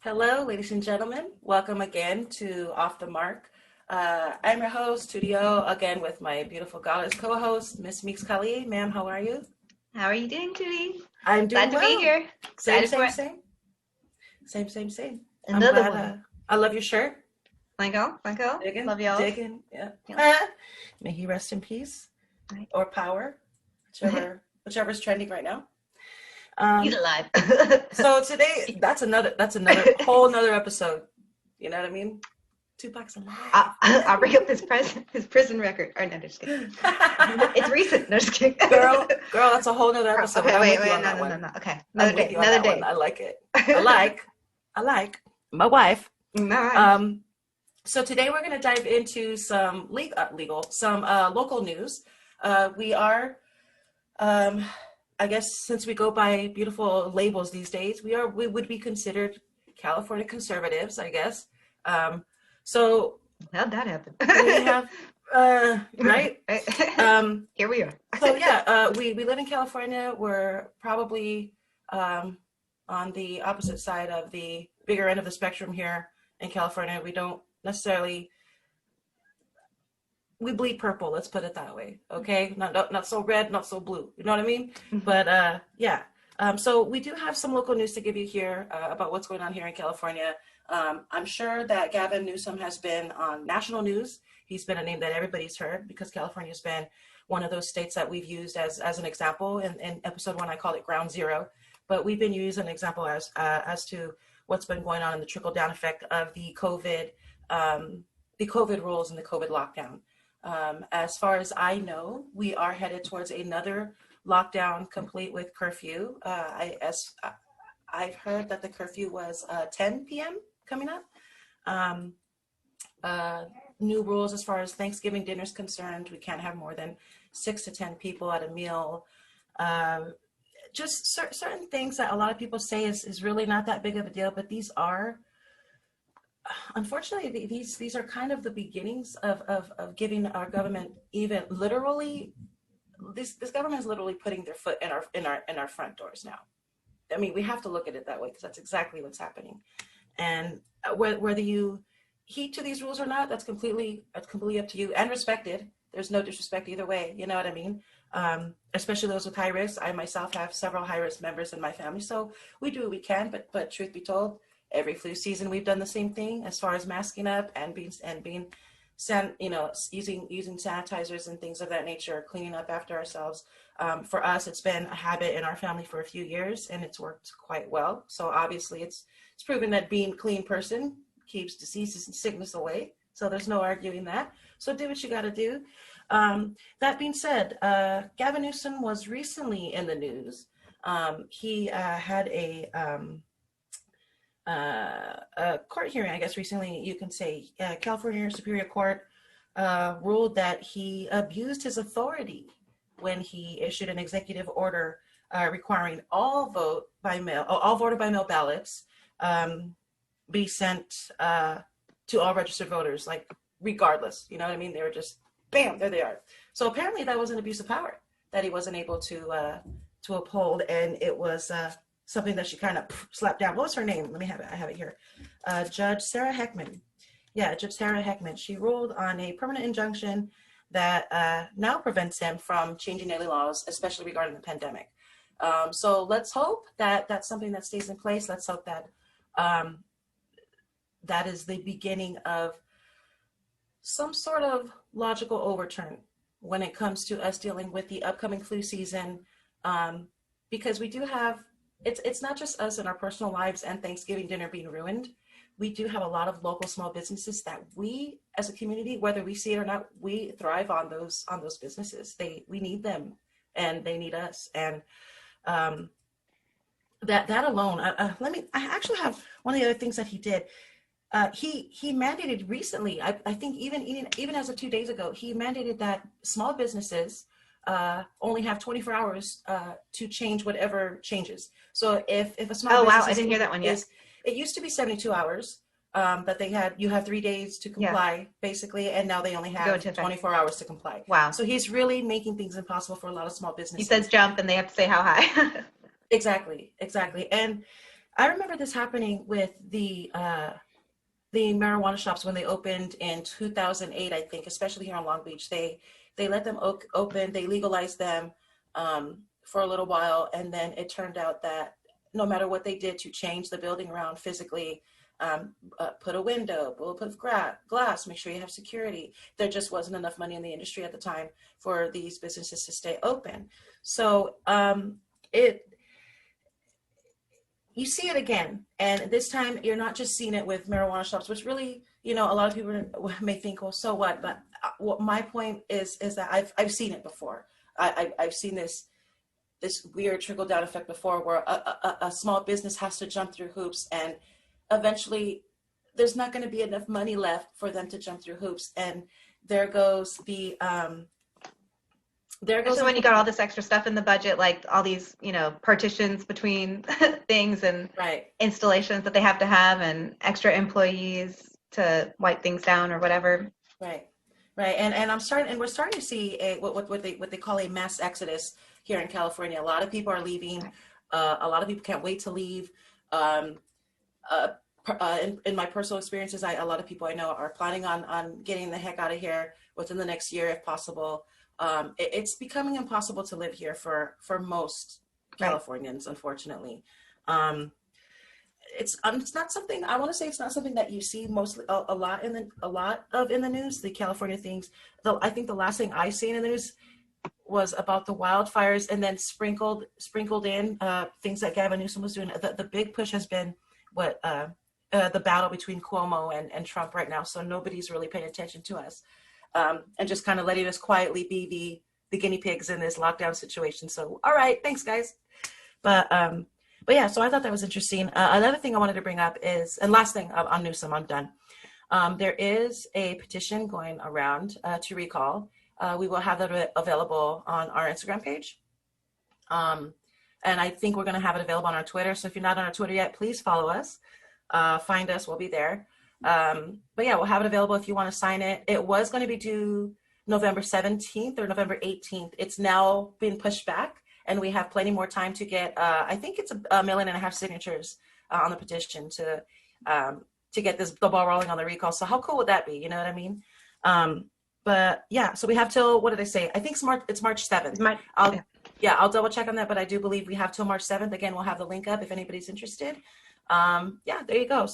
Hello, ladies and gentlemen. Welcome again to Off the Mark. I'm your host, Studio, again with my beautiful goddess co-host, Miss Meeks Kali. Ma'am, how are you? How are you doing, Judy? I'm doing Glad to be here. Same, Excited for it. same. Another I'm glad. one. I love your shirt. Thank you. Digging, Love y'all. digging. Yeah. Yeah. May he rest in peace, Right. or power, whichever's trending right now. He's alive. So today, that's another whole nother episode. You know what I mean? Tupac's alive. I'll bring up his prison record. Or no, just kidding. It's recent. No, just kidding. Girl, that's a whole nother episode. Okay, wait, no. Okay, Another day. I like it. I like my wife. Nice. So today we're going to dive into some local news. We are, I guess, since we go by beautiful labels these days, we would be considered California conservatives, I guess. So how'd that happen? we have, right? Here we are. So yeah, we live in California. We're probably on the opposite side of the bigger end of the spectrum here in California. We don't necessarily, we bleed purple, let's put it that way. Okay, not so red, not so blue, you know what I mean? But yeah, so we do have some local news to give you here about what's going on here in California. I'm sure that Gavin Newsom has been on national news. He's been a name that everybody's heard because California's been one of those states that we've used as an example. In episode 1, I called it ground zero, but we've been using an example as to what's been going on in the trickle down effect of the COVID rules and the COVID lockdown. As far as I know, we are headed towards another lockdown complete with curfew. I've heard that the curfew was 10 p.m. coming up. New rules as far as Thanksgiving dinner is concerned. We can't have more than 6 to 10 people at a meal. Just certain things that a lot of people say is really not that big of a deal, but these are, unfortunately, these are kind of the beginnings of giving our government even literally, this government is literally putting their foot in our front doors now. I mean, we have to look at it that way because that's exactly what's happening. And whether you heed to these rules or not, that's completely up to you and respected. There's no disrespect either way. You know what I mean? Especially those with high risk. I myself have several high risk members in my family, so we do what we can. But truth be told, every flu season we've done the same thing as far as masking up and being using sanitizers and things of that nature, cleaning up after ourselves. For us, it's been a habit in our family for a few years, and it's worked quite well. So obviously, it's proven that being a clean person keeps diseases and sickness away. So there's no arguing that. So do what you got to do. That being said, Gavin Newsom was recently in the news. He had a court hearing, I guess recently, you can say. California Superior Court ruled that he abused his authority when he issued an executive order requiring all voted by mail ballots be sent to all registered voters, like regardless, you know what I mean? They were just, bam, there they are. So apparently that was an abuse of power that he wasn't able to uphold, and it was something that she kind of slapped down. What was her name? Let me have it. I have it here. Judge Sarah Heckman. Yeah, Judge Sarah Heckman. She ruled on a permanent injunction that now prevents him from changing any laws, especially regarding the pandemic. So let's hope that that's something that stays in place. Let's hope that that is the beginning of some sort of logical overturn when it comes to us dealing with the upcoming flu season, because we do have, it's not just us in our personal lives and Thanksgiving dinner being ruined. We do have a lot of local small businesses that we, as a community, whether we see it or not, we thrive on those businesses. We need them, and they need us. And that alone. I actually have one of the other things that he did. He mandated recently. I think even as of 2 days ago, he mandated that small businesses only have 24 hours to change whatever changes. So if a small business, I didn't hear that one yet. It used to be 72 hours that they had. You have 3 days to comply, basically, and now they only have 24 hours to comply. Wow. So he's really making things impossible for a lot of small businesses. He says jump, and they have to say how high. Exactly. And I remember this happening with the marijuana shops when they opened in 2008, I think, especially here in Long Beach. They let them open, they legalized them for a little while, and then it turned out that no matter what they did to change the building around physically, put a window, bulletproof glass, make sure you have security, there just wasn't enough money in the industry at the time for these businesses to stay open. So it you see it again, and this time you're not just seeing it with marijuana shops, which really, a lot of people may think, well, so what? But what my point is that I've seen it before. I've seen this weird trickle down effect before, where a small business has to jump through hoops, and eventually there's not going to be enough money left for them to jump through hoops, and there goes the So when you got all this extra stuff in the budget, like all these, partitions between things and right. installations that they have to have, and extra employees to wipe things down or whatever. Right. And we're starting to see what they call a mass exodus here in California. A lot of people are leaving. A lot of people can't wait to leave. In my personal experiences, a lot of people I know are planning on getting the heck out of here within the next year, if possible. It's becoming impossible to live here for most Californians, unfortunately. It's not something, I want to say, it's not something that you see mostly a lot in the news, the California things. I think the last thing I seen in the news was about the wildfires, and then sprinkled in things that Gavin Newsom was doing. The big push has been the battle between Cuomo and Trump right now. So nobody's really paying attention to us. And just kind of letting us quietly be the guinea pigs in this lockdown situation. So, all right, thanks, guys. But yeah, so I thought that was interesting. Another thing I wanted to bring up is, and last thing on Newsom, I'm done. There is a petition going around to recall. We will have that available on our Instagram page. And I think we're going to have it available on our Twitter. So if you're not on our Twitter yet, please follow us. Find us. We'll be there. But yeah, we'll have it available if you want to sign it. It was going to be due November 17th or November 18th. It's now been pushed back, and we have plenty more time to get, I think it's 1.5 million signatures on the petition to get the ball rolling on the recall. So how cool would that be? You know what I mean? But yeah, so we have till, what did I say? I think it's March 7th. I'll double check on that, but I do believe we have till March 7th. Again, we'll have the link up if anybody's interested. Yeah, there you go.